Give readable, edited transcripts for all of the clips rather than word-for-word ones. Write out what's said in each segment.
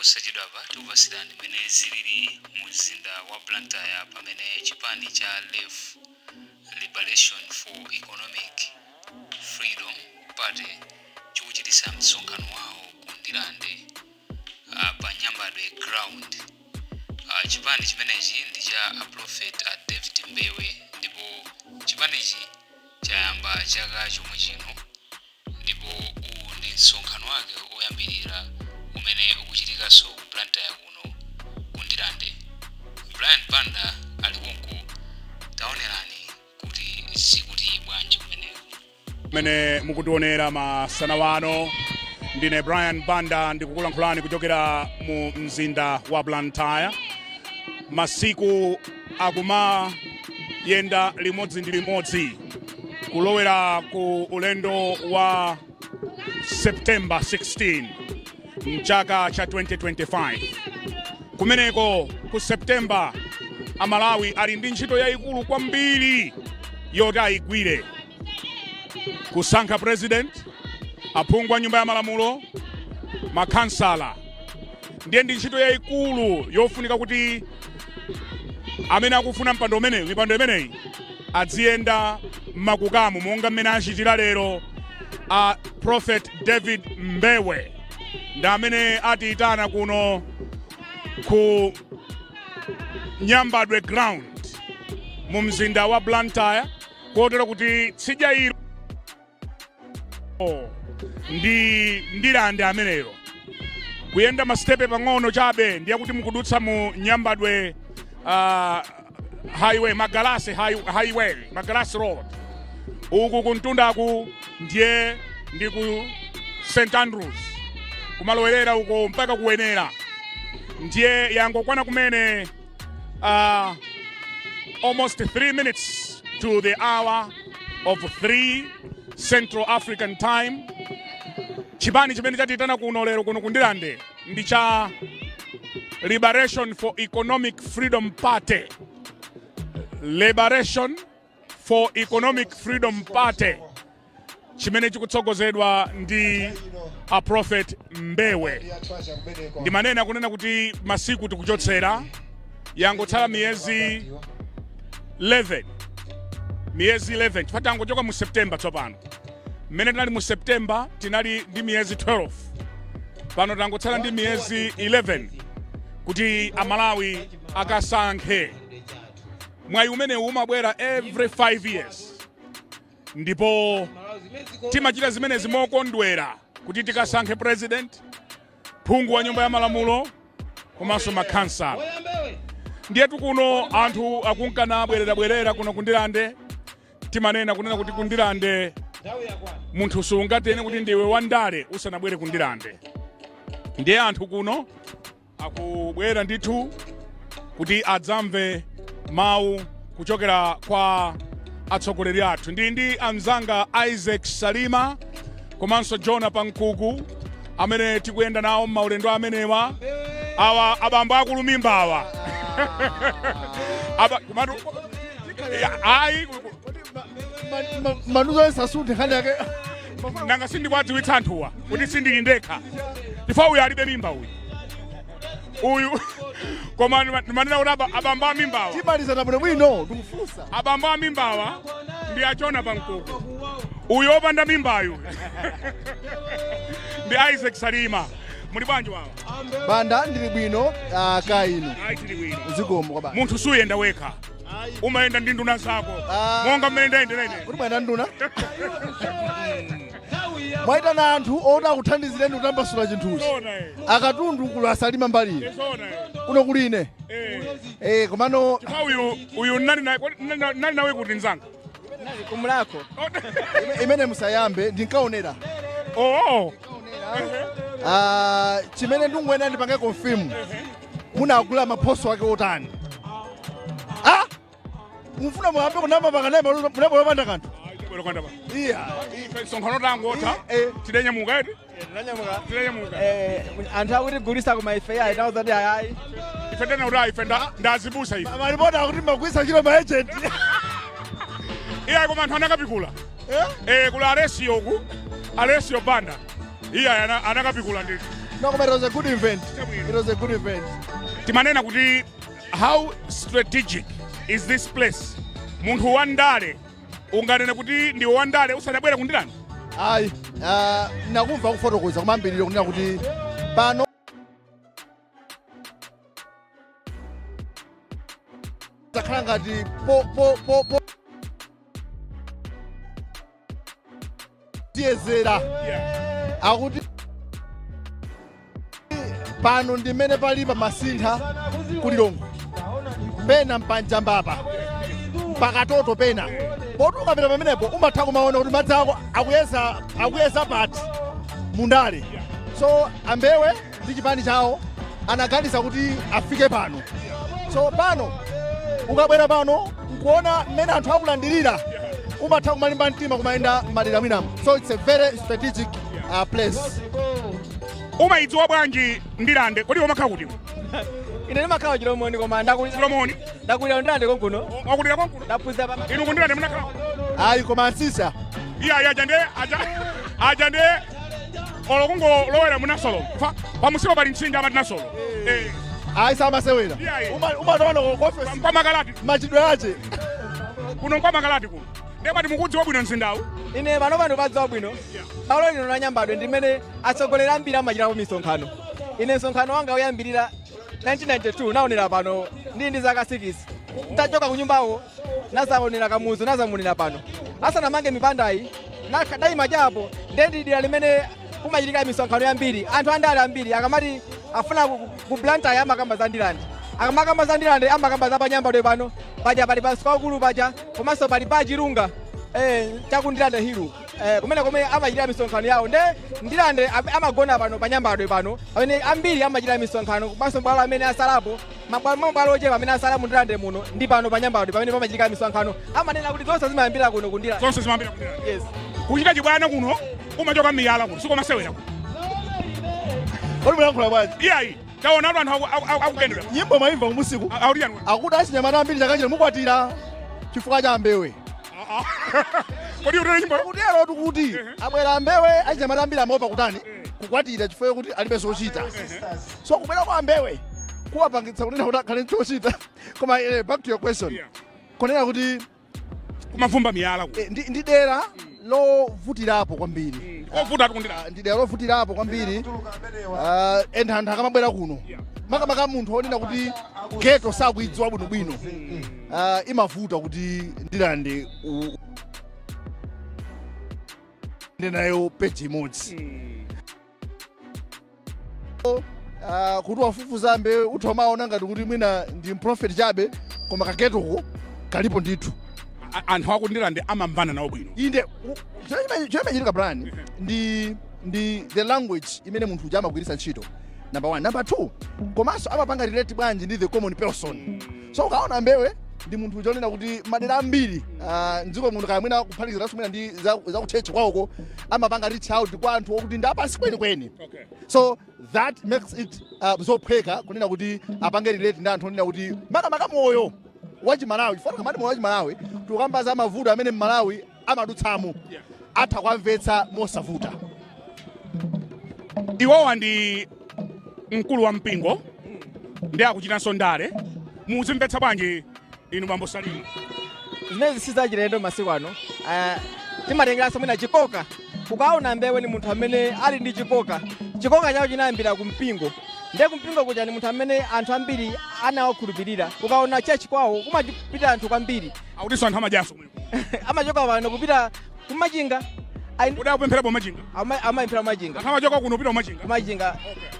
posachedwa pa tikupasirani mene zilili mu mzinda wa Blantyre pamene chipani cha Left Liberation for Economic Freedom Party chikuchitisa msonkhano wawo ku Ndirande pa Nyambadwe ground. Chipani chimenechi ndi cha Prophet David Mbewe, ndipo chipanichi chayamba chaka chomwe chino, ndipo uwu ndi msonkhano wake oyambirira umene ukuchitikanso ku Blantyre kuno ku Ndirande. Banda ali konko, taonerani kuti zikuti bwanji kumeneko. Mene mukutionera masana wano ndine Banda ndikukulankhulani kuchokera mu mzinda wa Blantyre. Masiku akuma yenda limodzi ndi limodzi kulowera ku ulendo wa September 16 mchaka cha 2025. Kumeneko ku September Amalawi ali ndi ntchito yayikulu kwambiri yoti ayigwire: kusankha president, aphungu a nyumba ya malamulo, makhansala. Ndiye ndi ntchito yayikulu yofunika kuti amene akufuna mipando imeneyi adziyenda makukamu monga mmene achitira lero a Prophet David Mbewe, ndi amene atiitana kuno ku Nyambadwe ground mu mzinda wa Blantyre, kotero kuti tsidya ilo ndi Ndirande ameneyo. Kuyenda mastepe pang'ono chabe ndiye kuti mukudutsa mu Nyambadwe highway, Magalasi road. Uku kuntundaku ndiye ndi ku St Andrews, kumalowerera uko mpaka kuwenera. Ndiye yangokwana kumene almost 3 minutes to the hour of 3 Central African time. Chipani chimene chatitana kuno lero kuno ku Ndirande ndi cha Liberation for Economic Freedom Party. Liberation for Economic Freedom Party chimene chikutsogozedwa ndi a Prophet Mbewe. Ndi manena kunena kuti masiku tikuchotsera, yangotsala miyezi 11 chifukwa tangochoka mu September tsopano. Mmene tinali mu September tinali ndi miyezi 12, pano tangotsala ndi miyezi 11 kuti Amalawi akasankhe. Mwayi umene umabwera every 5 years, ndipo timachita zimenezi mokondwera kuti tikasankhe president, phungu wa nyumba ya malamulo, komanso makhansala. Ndiyetu kuno anthu akunkana bwerera kuno ku Ndirande. Timanena kunena kuti ku Ndirande munthu sungatene kuti ndiwe wandale usanabwere ku Ndirande. Ndiye anthu kuno akubwera ndithu kuti adzamve mawu kuchokera kwa atsogoleri athu. Ndi amzanga Isaac Salima komanso Jona Pankuku amene tikuyenda nawo maulendo amenewa. Awa abambo akulumimba awa. Manuzo sasuti khali yake nanga sindikwadziwitsa anthuwa kuti sindili ndekha, chifukwa uyu alibe mimba uyu koma manena kuti abambo a mimbawa tibalizana bwino ndikufunsa. Abambo a mimbawa ndi achona Pankuku, uyu opanda mimbayu ndi Isaac Salima. Muli bwanji wawo? Banda ndili bwino. Kainu tili bwino zikomo kwa banda. Munthu suyenda wekha, umayenda ndi nduna zako monga mmene ndayendera ine. Kuti mwenda nduna mwaitana anthu oda kuthandizireni kutambasula chinthuchi akatundu kula Salima mbali kuno kuli ine. Komano uyu nali nawe kuti nzanga kumulako imene musayambe ndinkaonera. Chimene ndingwena ndipange confirm munagula maphoso ake otani. Mufuna muhambe kunama pakanaye munapolopanda kanthu. Iya Nsonkhano tangotha tidanyamuka eti tidanyamuka anthu akuti gulisa kuma ife ya itawo zati hayi ife tena kuti ife ndazibusa ife malipoti akuti magwisa chilo ma agent. Iya koma anthu anakapikula kula Alessio Banda iya anakapikula ndithu. No, it was a good event. It was a good event. Timanena kuti how strategic is this place? Munthu wandale unganene kuti ndi wandale usadabwera kundirani? Ayi, nakumva kufotokoza kumambiriro kunena kuti pano zakhala ngati tiyezera akuti pano ndimene palipa masintha kulilongo pena mpanjambapa pakatoto pena poti ukapita pamenepo umatha kumaona kuti madzi ako akuyeza pati mundale. So ambewe ndi chipani chawo anaganiza kuti afike pano. So pano ukabwera pano nkuona mmene anthu akulandirira umatha kumalimba mtima kumayenda madera mwinamu. So it's a very strategic place. Umayidziwa bwanji Ndirande kodi umakhala kuti? Ine ndimakhala Chilomoni koma ndakulira Ndirande konkuno. Wakulira konkuno? Ndaphunzira pa. Inu kundirande munakhala? Ayi koma asisa. Iya ajande olokungo lowera munasolo. Pamusipo pali mtsinje amati nasolo. Ayi samasewera. Umatoona ku office. Kwa makalati. Machidwe ache. Kuno kwa makalati kuno. Ndepati mukudziwa bwino mzindawu. Ine pano padziwa bwino. Paulo lino nanyambadwe ndimene atsogolera ambiri amachita ku misonkhano. Ine nsonkhano wanga uyambirira 1992 naonera pano ndi zaka 6. Ndachoka ku nyumbawo nasaonera kamuzu nazamunira pano. Asanamange mipandayi nakadayima chapo ndendidira limene kumachitika misonkhano yambiri. Anthu andale ambiri akamati afuna ku Banda ya makamba za Ndirande. Akamakamba za Ndirande amakamba za panyambadwe pano. Paja pali pansi kwakulu paja komanso pali pa Chirunga chakundirande hiru. Kumene komwe amachita misonkhano yawo nde Ndirande amagona pano panyambadwe pano amene ambiri amachita misonkhano komanso bwalo amene asalapo mabwalo ochepa amene asala mu Ndirande muno ndi pano panyambadwe pamene pamachitika misonkhano amanena kuti zonse zimayambira kuno kundira. Zonse zimayambira kundira. Yes. Kuchita chibwana kuno umachoka miyala kuno siko masewera kuno. Kodi mulankhula bwanji? Iyayi taona anthu akukendera. Nyimbo mayimva umusiku. Auliyani. Akuti achinyamata ambiri chakachira mukwatira chifukwa cha ambewe. Kodi utole nyimbo? Kutero tukuti abwera ambewe achinyamata ambiri amopa kutani kukwatira chifukwa kuti alibe zochita. So kubwera kwa ambewe kuwapangitsa kunena kuti akhale chochita. Koma back to your question. Kunena kuti kumavumba miyala kuno. Ndi dera lovutirapo kwambiri. Ovuta kundira. Ndi dera lovutirapo kwambiri. Anthu akamabwera kuno. Makamaka munthu onena kuti geto sakuidziwa bwinobwino. Imavuta kuti Ndirande nayo peji imodzi. Kuti wafufuza ambewe uthomaona ngati kuti mwina ndi mprofeti chabe koma kagetoko kalipo ndithu. Anthu aku Ndirande amamvana nawo bwino. Inde chomachitika brand ndi the language imene munthu uja amagwiritsa ntchito. Number 1. Number 2, komanso amapanga relate bwanji ndi the common person. So ukaona ambewe ndi munthu uja onena kuti madera ambiri mdziko muno kaya mwina kuphatikiza mwina ndi za kuchechi kwawoko amapanga reach out kwa anthu okuti ndi apasi kwenikweni. So that makes it zophweka kunena kuti apange relate ndi anthu onena kuti makamaka moyo wachimalawi chifukwa kamati moyo wachimalawi tukambaza mavuto amene mmalawi amadutsamo atha kwamvetsa mosavuta. Iwowa ndi mkulu wa mpingo ndi akuchitanso ndale muzimvetsa bwanji inu Bambo Salima? Zimene sizachilendo masiku ano timatengeranso mwina chikoka. Ukaona ambewe ni munthu amene ali ndi chikoka chawo chinayambira ku mpingo. Ndiye kumpingo kuja ni munthu amene anthu ambiri anawakhulupirira. Ukaona chechi kwawo kumapita anthu kwambiri. Akutinso anthu amajaso mwino. Amachoka pano kupita kumachinga. Kodi akupemphera pomachinga? Amapemphera machinga. Anthu amachoka kuno kupita pomachinga? Machinga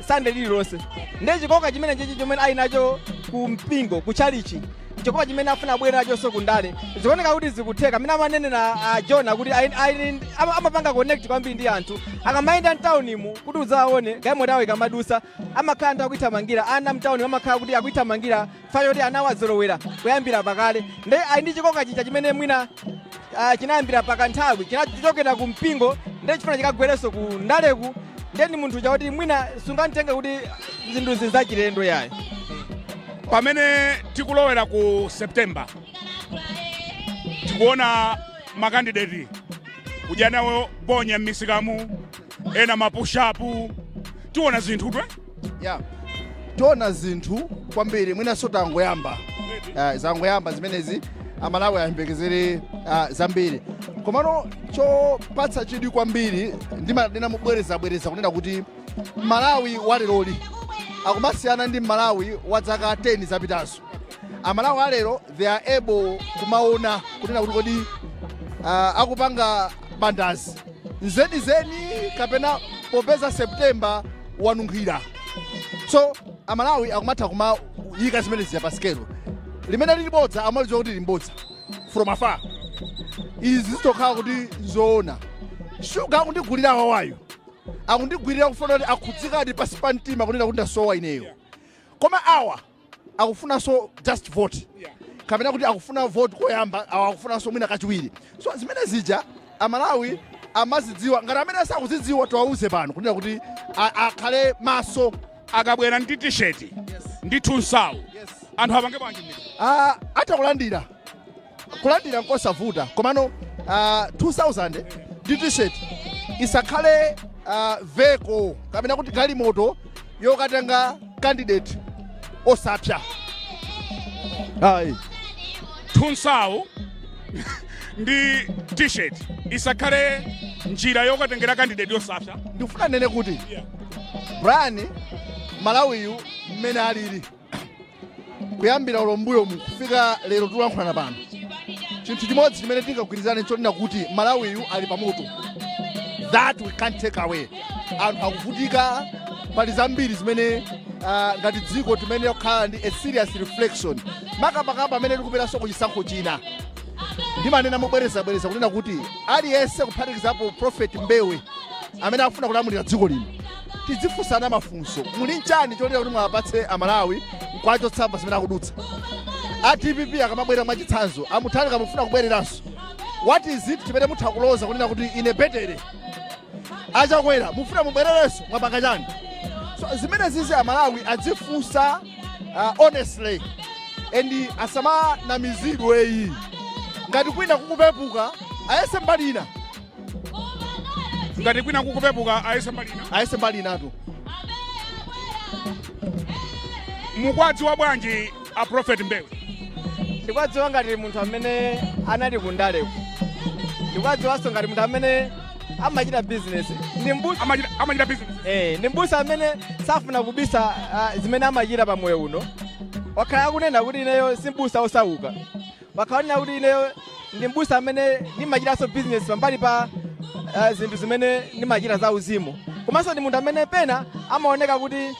Sunday lililonse. Ndiye chikoka chimene chimene ali nacho ku mpingo ku chalichi. Chikoka chimene afuna abwera nacho sekundale. Zikuoneka kuti zikutheka. Mina manene na John kuti amapanga connect kwambiri ndi anthu. Akamayenda mtaunimu kuti udzaone gaimo tawo ikamadusa amakhala nthawi kuithamangira ana mtauni amakhala kuti akuithamangira fayo kuti anawazolowera kuyambira pakale. Ndiye ali ndi chikoka chicha chimene mwina chinayambira pakanthawi chinachokera ku mpingo ndiye chifuna chikagwerenso ku ndaleku. Ndiye ni munthu chakuti mwina sungamtenge kuti zinthu zizachilendo yayi. Pamene tikulowera ku September tikuona makandidati kuja nawo bonya m'misikamu ena mapushapu tiona zinthu twe yeah tiona zinthu kwambiri mwina sotangoyamba zangoyamba zimenezi amalawi ayembekezere zambiri komano chopatsa chidwi kwambiri ndinamubwereza kunena kuti malawi waleroli akumasiyana ndi malawi wa zaka 10 zapitazo. Amalawi alero they are able kumaona kunena kuti kodi akupanga bandazi nzeni kapena popeza September wanunkhira. So amalawi akumatha kumayika zimenezi pa skelo limene lilibodza amalizo kuti limbodza from afar. Izi zitokhala kuti zoona shuga akundigulira wawayo akundigwirira kufuna kuti akhudzikadi pasi pa mtima kunena kuti ndasowa ineyo koma awa akufuna so just vote kapena kuti akufuna vote koyamba akufuna so mwina kachiwiri. So zimene zija amalawi amazidziwa ngati amene sakuzidziwa tiwauze pano kunena kuti akhale maso akabwera ndi t-shirt ndi tunsawu anthu apange bwanji atakulandira nkosavuta komano 2000 ndi t-shirt isakhale vehicle kapena kuti galimoto yokatenga candidate osapsa. Tunsawu ndi t-shirt isakhale njira yokatengera candidate osapsa. Ndifuna nene kuti Brian Malawiyu mmene alili kuyambira ulombuyo kufika lero tulankhulana pano chinthu chimodzi chimene tingagwirizane chonena kuti Malawiyu ali pamoto. That we can't take away. Anthu akuvutika pali zambiri zimene ngati dziko timene yakhala ndi a serious reflection makapakapa amene tikupera soko chisankho china ndimanena mobwereza kunena kuti aliyense kuphatikizapo Prophet Mbewe amene akufuna kulamulira dziko lino tidzifunsana mafunso muli nchani chonena kuti mwapatse amalawi kwacho tsamba zimene akudutsa. ATPP akamabwera mwachitsanzo amuthani kamufuna kubwereranso what is it chimene mutha kuloza kunena kuti ine betere achakwera mufuna mubwererenso mwapanga chani. So zimene zizi amalawi adzifunsa honestly and asamanamizidwe iyi ngati kwina kukupepuka ayese mbalina ayese mbalina tu. Mukwadziwa bwanji a Prophet Mbewe? Ndikwadziwa ngati munthu amene anali kundaleko. Ndikwadziwanso ngati munthu amene amachita business. Amachita business? Ndi mbusa amene safuna kubisa zimene amachita pa moyo uno. Wakhala akunena kuti ineyo si mbusa osauka. Wakhala kuti ineyo ndi mbusa amene ndimachitanso business pambali pa zinthu zimene ndimachita za uzimu. Komanso ndi munthu amene pena amaoneka kuti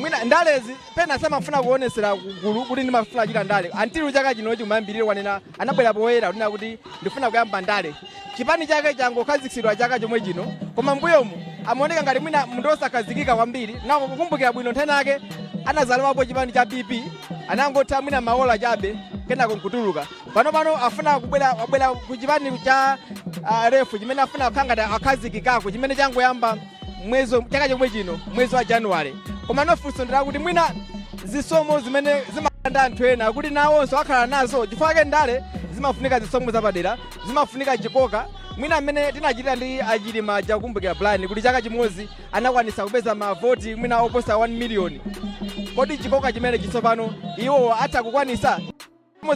mwina ndalezi pena samafuna kuonesera kugulu kuti ndimafuna kuchita ndale. Antili chaka chinochi kumayambirira wanena anabwera poyera kunena kuti ndifuna kuyamba ndale. Chipani chake changokhazikitsidwa chaka chomwe chino koma mbuyomu amaoneka ngati mwina munthu osakhazikika kwambiri nako kukumbukira bwino nthena yake anazalapo chipani cha PP anangotha mwina maola chabe kenako nkutuluka pano afuna wabwera ku chipani cha refu chimene afuna kukhangati akhazikikako chimene changoyamba chaka chomwe chino mwezi wa January. Koma nofunso ndira kuti mwina zisomo zimene zimalanda anthu ena kuti nawonso akhala nazo chifukwa ndale zimafunika zisomo zapadera zimafunika chikoka mwina amene tinachita ndi achilima chakumbukira plan kuti chaka chimodzi anakwanisa kupeza mavoti mwina oposa 1 million. Kodi chikoka chimene chitsopano iwo atha kukwanisa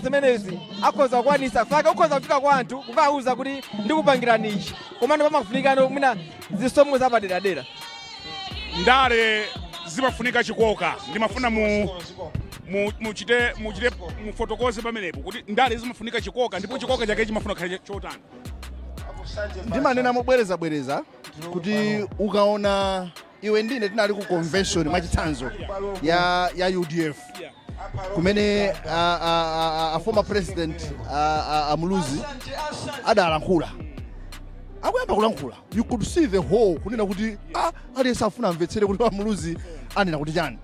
zimenezi akhoza kukwanisa faka ukhoza kufika kwa anthu kukauza kuti ndikupangirani ichi komano pamafunikano mwina zisomo zapadera. Ndale zimafunika chikoka ndimafuna muchite mufotokoze pamenepo kuti ndale zimafunika chikoka ndipo chikoka chake chimafuna kukhala chotani. Ndimanena mobwereza kuti ukaona iwe ndine tinali ku convention mwachitsanzo ya UDF kumene a former president Muluzi adalankhula akuyamba kulankhula you could see the whole kunena kuti aliyense afuna amvetsere kuti Muluzi anena kuti chani.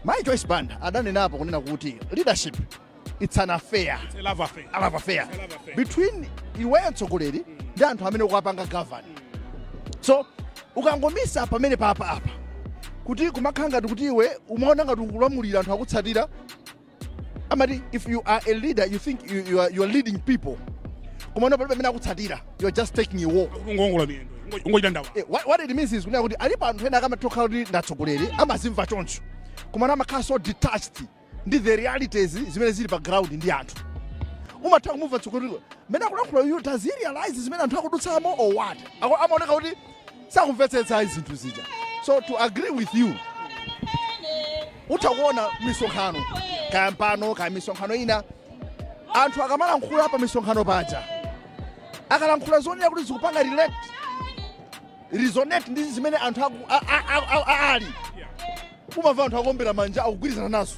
My choice Banda adanenapo kunena kuti leadership it's an affair, a love affair between iwe mtsogoleri ndi anthu amene ukapanga govern. So ukangomisa pamene apa kuti kumakhala ngati kuti iwe umaona ngati ukulamulira anthu akutsatira amati if you are a leader you think you are leading people kumaona palibe amene akutsatira you are just taking a walk. What it means is kuti alipo anthu ena akamatokha kuti ndatsogoleri amazimva choncho komana amakhala so detached ndi the realities zimene zili pa ground ndi anthu umatha kumumva tsogoleri mmene akulankhula you does he realize zimene anthu akudutsamo or what amaoneka kuti sakumvetsetsa zinthu zija. So to agree with you utakuona misonkhano kampano ka misonkhano ina anthu akamalankhula pa misonkhano paja akalankhula zonena kuti zikupanga resonate ndi zimene anthu ali umamva anthu akuombera manja akugwirizana nazo.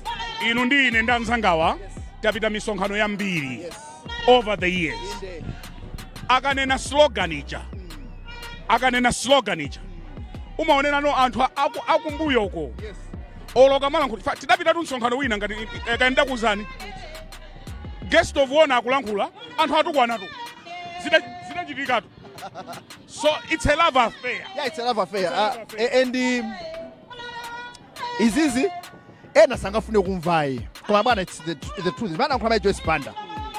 Inu ndi ine ndanzangawa tapita misonkhano yambiri over the years. Akanena slogan ija umaonera no anthu akumbuyoko oloka malankhula tidapita tu msonkhano wina ngati kaenda kuzani guest of honor akulankhula anthu atukwana tu zidachitikatu. So it's a love affair. Yeah, it's a love affair. And is easy. Ena sangafune kumvai. Koma bana it's the truth. Bana nkhulama Joyce Banda.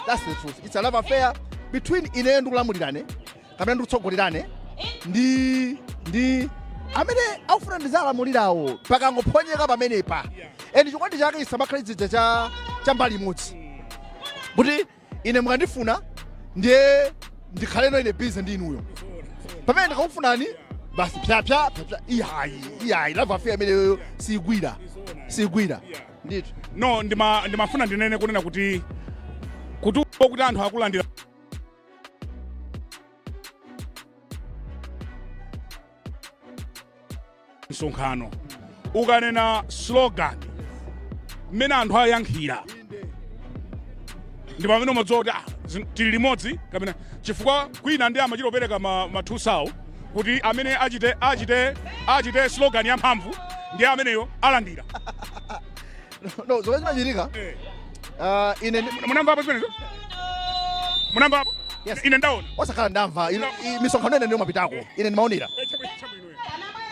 That's the truth. It's a love affair between ine ndikulamulirane kapena ndikutsogolerane ndi amene aufuna ndizalamulirawo pakangoponyeka pamenepa. And chikondi chake isamakhalidzija cha mbali imodzi. Kuti ine mukandifuna ndiye ndikhaleno ine busy ndi inuyo. Pamene ndikakufunani basi pya ihayi love affair amene sigwira ndithu. No ndimafuna ndinene kunena kuti anthu akulandira msonkhano ukanena slogan mmene anthu ayankhira ndi pamene umadzowa kuti tili limodzi kapena chifukwa kwina ndi amachilopereka mathusawo kuti amene achite slogan yamphamvu ndi ameneyo alandira. No, zomwe zimachitika ine munamvapo zimenezo? Munamvapo? Yes. Ine ndaona osakhala ndamva misonkhano ine ndiyo mapitako ine ndimaonera.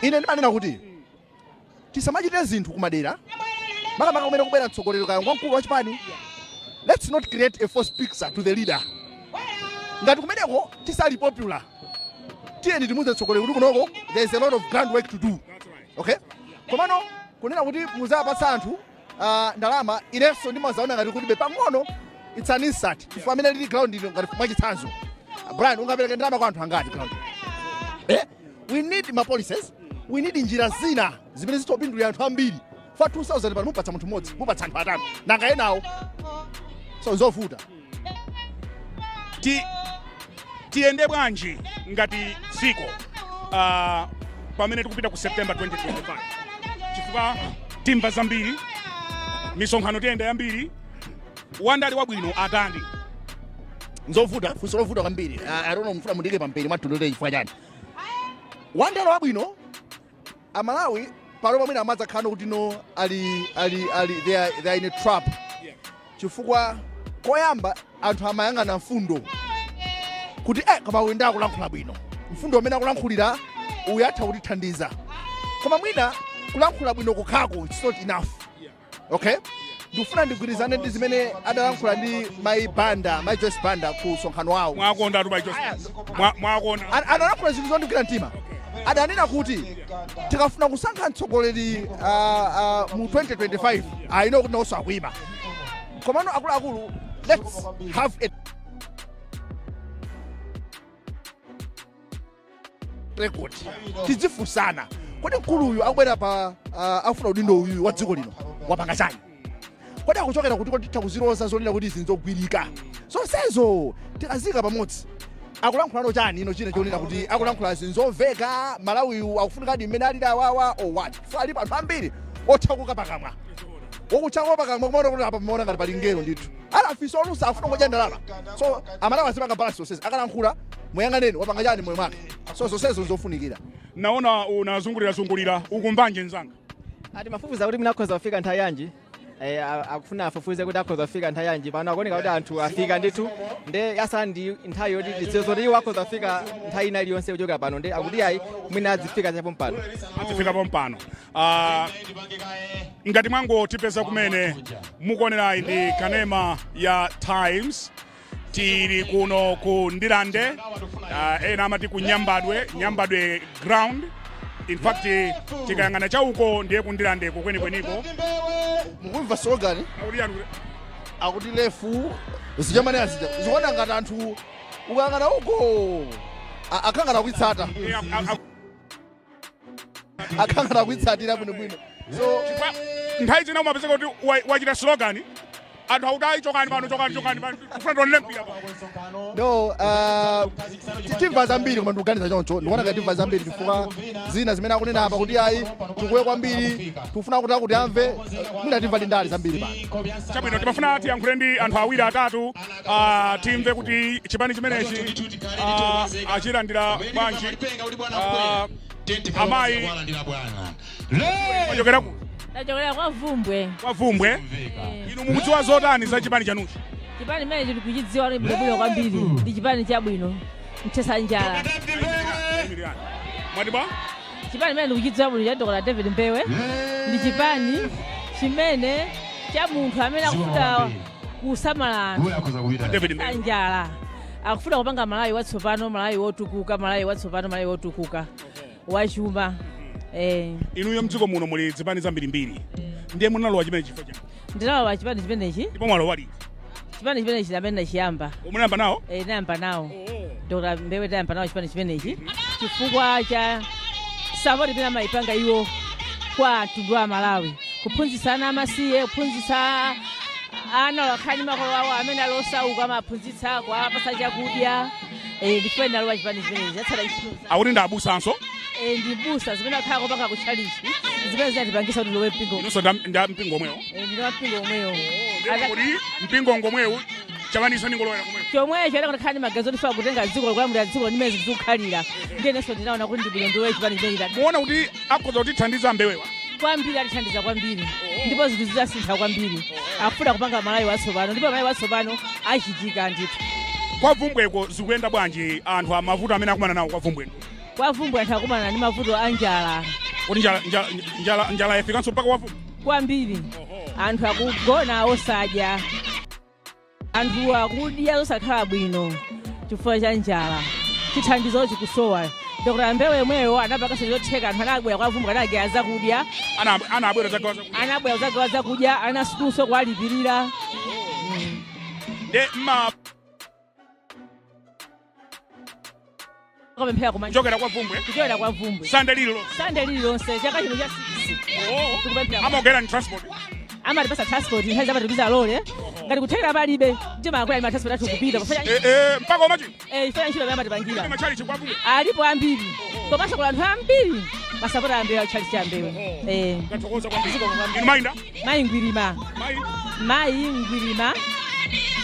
Ine ndimanena kuti tisamachite zinthu kumadera makamaka kumene kubwera mtsogoleri kaya wamkulu wa chipani. Let's not create a false picture to the leader. Ngati kumeneko tisali popular tiyeni timuze mtsogoleri kuti kunoko there is a lot of groundwork to do. Okay? Komano kunena kuti muzapatsa anthu ndalama inenso ndimazaona ngati kuti pang'ono it's an insult. Chifukwa amene lili ground ino ngati mwachitsanzo Brian ungapereke ndalama kwa anthu angati ground. We need ma policies. We need njira zina zimene zitopindulira anthu ambiri. For 2000 pano mupatsa munthu mmodzi mupatsa anthu atatu nanga enawo so zovuta. Tiende bwanji ngati dziko pamene tikupita ku September 2025 chifukwa timva zambiri misonkhano tiyenda yambiri wandali wabwino atandi nzovuta funso lovuta kwambiri. I don't know mfuna mundike pampeni mwatulole chifukwa chani wandali wabwino amalawi palo pamene amadza khano kuti no they are in a trap chifukwa koyamba anthu amayang'ana mfundo kuti koma uyu ndi akulankhula bwino mfundo amene akulankhulira uyu atha kutithandiza koma mwina kulankhula bwino kukhako it's not enough. Okay, ndikufuna ndigwirizane ndi zimene adalankhula ndi Banda Joyce Banda ku Nsonkhano wawo. Mwakonda atu Joyce mwakonda analankhula zinthu zondigwira mtima. Adanena kuti tikafuna kusankha mtsogoleri mu 2025 ayino kuti nawonso akuyima komano akuluakulu let's have a record tidzifunsana kodi mkuluyu akubwera pa afuna udindo uyu wa dziko lino wapanga chani kodi akuchokera kuti titha kuziloza zonena kuti zinzogwirika zonsezo tikazika pamodzi akulankhulano chani ino chine chonena kuti akulankhula zinzomveka Malawi akufunikadi mmene alida awawa or what fo alipo anthu ambiri othakuka pakamwa wokuchako pakamwa kumaona kuti apa maona ngati palingero ndithu alafiso olusa afuna kudya ndalama so amalawi azipanga balance zonsezo akalankhula muyang'aneni wapanga chani moyo mwake so zonsezo zofunikira. Naona unazungulira ukumbanje nzanga ati mafufuza kuti mnakhoza kufika nthawi yanji akufuna afufuze kuti akhoza kufika nthawi yanji pano akuoneka kuti anthu afika ndithu nde yasala ndi nthawi yoti tidziwe iwo akhoza kufika nthawi ina iliyonse kuchoka pano nde akuti ayi mwina adzifika chapompano azifikapo mpano. Ngati mwangotipeza kumene mukuonerayi ndi kanema ya Times tili kuno ku Ndirande, ena amati ku Nyambadwe ground. In fact, tikayang'ana chauko ndiye ku Ndirande kwenikweniko. Mukumva slogan? Akuti lefu zijamane azija. Zikuona ngati anthu ukang'ana uko akang'ana kuitsata. Akang'ana kuitsatira bwinobwino. So nthawi zina umapezeka kuti wachita slogan. Anthu akuti chokani pano kufuna tonlempira. No, timva zambiri koma ndikuganiza choncho. Ndikuona ngati timva zambiri chifukwa zina zimene akunena apa kuti ayi tikuye kwambiri tikufuna kuti amve mwina timva ndali zambiri pano. Chabwino timafuna tiyankhule ndi anthu awiri atatu timve kuti chipani chimenechi achilandira bwanji. Amayi wachokera ku Nachokera kwa Vumbwe. Kwa Vumbwe. Inu mukudziwa zotani za chipani chanuchi? Chipani mene chili kuchidziwa ni bwino kwambiri. Ndi chipani chabwino. Mchesa njala. Mwadiba? Chipani mene kuchidziwa bwino cha Dr. David Mbewe. Ndi chipani chimene cha munthu amene akufuna kusamala David Mbewe. Njala. Akufuna kupanga Malawi watsopano, Malawi wotukuka, Malawi watsopano, Malawi wotukuka. Wachuma. Inuyo mdziko muno muli zipani zambirimbiri. Ndiye munalowa chimene chifukwa chanu? Ndinalowa chipani chimenechi. Ndipo mwalowa liti? Chipani chimenechi amene chiyamba. Munayamba nawo? Nayamba nawo. Dr. Mbewe tayamba nawo chipani chimenechi. Chifukwa cha support imene amayipanga iwo kwa anthu a Malawi. Kuphunzitsa ana amasiye, kuphunzitsa ana wakhani makolo awo amene alosauka amaphunzitsa kuwapatsa chakudya. Ndipo ndinalowa chipani chimenechi. Yatsala ntchito. Akuti ndabusanso? Ndibusa zimene akhala kupanga kutchalichi zimene zinatipangisa kuti lowe mpingo. Inonso nda mpingo omwewo? Ndina mpingo omwewo. Kuti mpingo ngomwewo chamanisa ningolowera komwewo? Chomwecho ena kutakhala ndi magazi otifa kutenga dziko kulamulira dziko limene zikukhalira. Ndiyenso ndinaona kuti ndibwino ndilowe chipani chimenechi. Muona kuti akhoza kutithandiza Mbewewa? Kwambiri atithandiza kwambiri. Ndipo zinthu zidasintha kwambiri. Akufuna kupanga Malawi watsopano ndipo Malawi watsopano achitika ndithu. Kwa Vumbweko zikuyenda bwanji anthu amavuto amene akumana nawo kwa Vumbweko? Kwa Vumbwe anthu akumana ndi mavuto a njala. Kuti njala yafikanso mpaka kwa Vumbwe? Kwambiri. Anthu akugona osadya. Anthu akudya osakhala bwino chifukwa cha njala. Chithandizo chikusowa. Dr. Mbewe mweyo anapakasa zotheka anthu anabwera kwa Vumbwe anagaya zakudya. Anabwera zagawa zakudya? Anabwera zagawa zakudya, ana sukulu kuwalipirira. Kuchokera kwa Vumbwe? Kuchokera kwa Vumbwe. Sande lililonse chaka chino cha 6. Amagera ni transport? Amatipasa transport nthawi zamatumiza lole. Ngati kuthekera palibe timakwera ndi transport athu kupita. Mpaka umachi? Ifanya ntchito amatipangira. Machali chikwa Vumbwe? Alipo ambiri. Komanso kula anthu ambiri. Masapota Ambewe chali cha Mbewe. Ngathokoza kwambiri. Inu mayinda? Mayi Ngwirima. Mayi Ngwirima.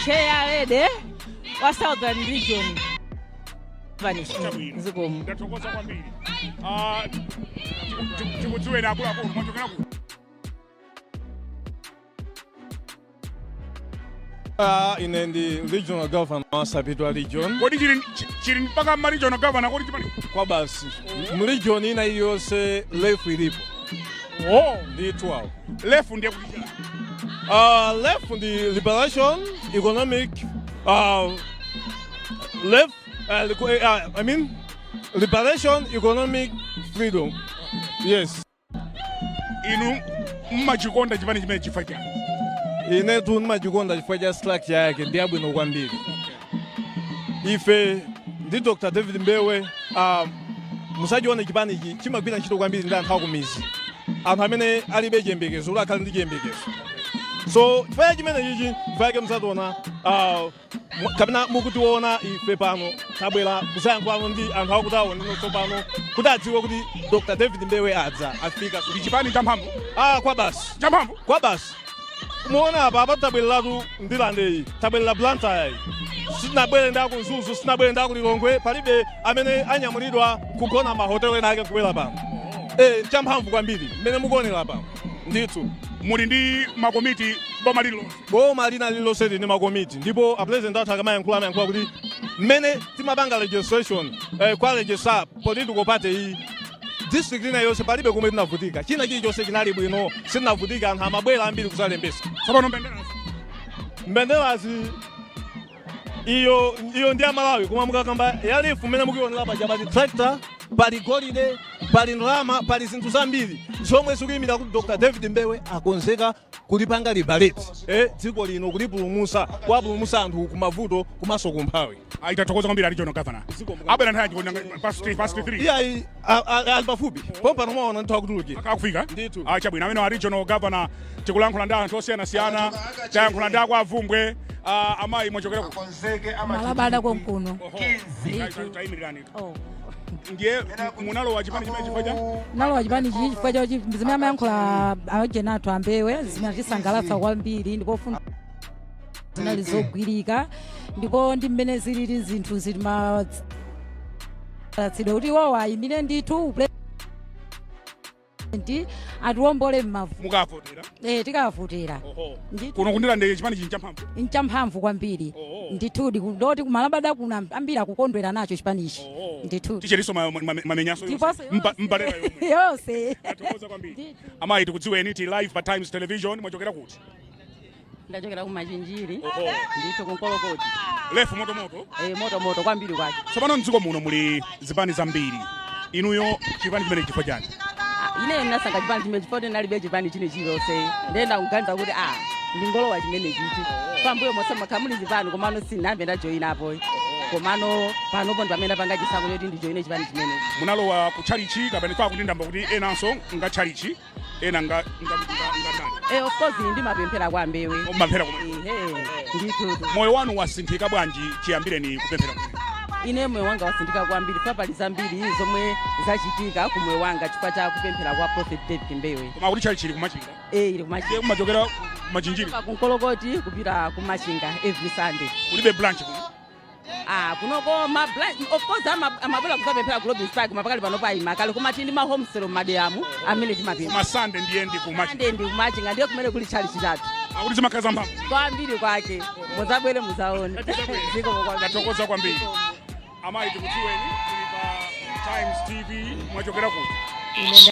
Cheya Lede wa Southern Region. Zikomo. Ndathokoza kwambiri. Tikudziweni akuluakulu mwachokera ku? Ine ndi regional governor wa Sapitwa region. Kodi chili mpaka ma regional governor kodi chipani? Kwa basi. Mu region ina iliyonse lefu ilipo. Ndi 12. Lefu ndiye kuti chila? Lefu ndi liberation, economic, left, I mean, liberation, economic, freedom. Yes. Inu mmachikonda chipani chimene chifukwa chani? Ine tu mmachikonda chifukwa cha structure yake ndi abwino kwambiri. Ife ndi Dr. David Mbewe musachiona chipani ichi chimagwira ntchito kwambiri ndi anthu akumizi. Anthu amene alibe chiyembekezo ula akhali ndi chiyembekezo. So chifukwa chimene ichi chifukwa musationa kapena mukutiona ife pano tabwera kusayankhulana ndi anthu akutawo ndinonso pano kuti adziwe kuti Dr. David Mbewe adza afika. Ndi chipani champhamvu? Kwa basi. Champhamvu? Kwa basi. Muona apa tabwereratu Ndirande iyi, tabwerera Banda iyi. Sitinabwere ndaku Nzuzu, sitinabwere ndaku Lilongwe, palibe amene anyamulidwa kugona mahotelo ena ake kubwera pano. Champhamvu kwambiri, mmene mukuonera pano. Ndithu. Muli ndi makomiti boma lililonse? Boma lina lililonse ndi makomiti, ndipo apresident athu akamayankhula kuti mmene timapanga registration kwa register political party iyi. District ina yonse palibe kumwe tinavutika. China chilichonse chinali bwino, sitinavutika anthu amabwera ambiri kuzalembesa. Tsopano mbenderazi? Mbenderazi iyo ndi Malawi koma mukakamba yalifu mmene mukuionera paja pali tractor pali golide pali ndalama pali zinthu zambiri zomwe zikuyimira kuti Dr. David Mbewe akonzeka kulipanga libaleti dziko lino kulipulumusa kuwapulumusa anthu kumavuto kumaso kumphawi. Itatokoza kwambiri regional governor abwera nthawi past 3 iyayi ali pafupi pompa nomaona nthawi kutulukira akufika ndithu chabwino amene wa regional governor tikulankhula ndi anthu osiyanasiyana tayankhula ndi ako avumbwe amayi mwachokera malabada konkuno tayimirirani ndiye munalowa chipani chimene chifukwa cha nalowa chipani chii chifukwa cha zimene amayankhula ajenatu ambewe zimene tisangalatsa kwambiri ndipo funa zinali zogwirika ndipo ndi mmene zilili zinthu zili matsidwe kuti iwowo ayimire ndithu atiwombole mmavu mukavotera tikavotera kuno kundirande chipani chini nchamphamvu kwambiri ndithudi ndoti kumalabada kuna ambiri akukondwera nacho chipanichi ndithudi ticheriso mamenyaso mbalera yonse atokoza kwambiri amayi tikudziweni ti live pa Times Television mwachokera kuti ndachokera kumachinjiri ndithu kunkolokoti lefu motomoto motomoto kwambiri kwacho tsopano mdziko muno muli zipani zambiri inuyo chipani chimene chifukwa chani ine nasanga chipani chimene chifukwa nalibe chipani chine chilonse ndenda kuganiza kuti ndingolowa chimene chichi pambuyo monse makhamuli chipani komano sinambe ndajoyina apo komano panopo ndi pamene pangachisankho choti ndijoyine chipani chimene munalowa kutchalichi kapena kwa kuti ndamba kuti enanso ngatchalichi ena nga of course ndi mapemphera kwa Mbewe mapemphera ndithu moyo wanu wasinthika bwanji chiyambireni kupemphera kumene ine moyo wanga wasinthika kwambiri pali zambiri zomwe zachitika ku moyo wanga chifukwa cha kupemphera kwa Prophet David Mbewe koma kuti chali kumachinga ili kumachinga kumachokera machinjiri kunkolokoti kupita kumachinga every Sunday ulibe branch kuno kunoko ma branch of course amabwera kupemphera ku Robin Park mapakali pano payima kale koma tindi ma home sale madeamu amene timapemphera ma Sunday ndiye ndi kumachinga ndi kumachinga ndiye kumene kuli chali chitatu akuti zimakaza mphamvu kwambiri kwake muzabwere muzaone ziko kwa ndatokoza kwambiri amayi tikudziweni tili pa Times TV mwachokera kuti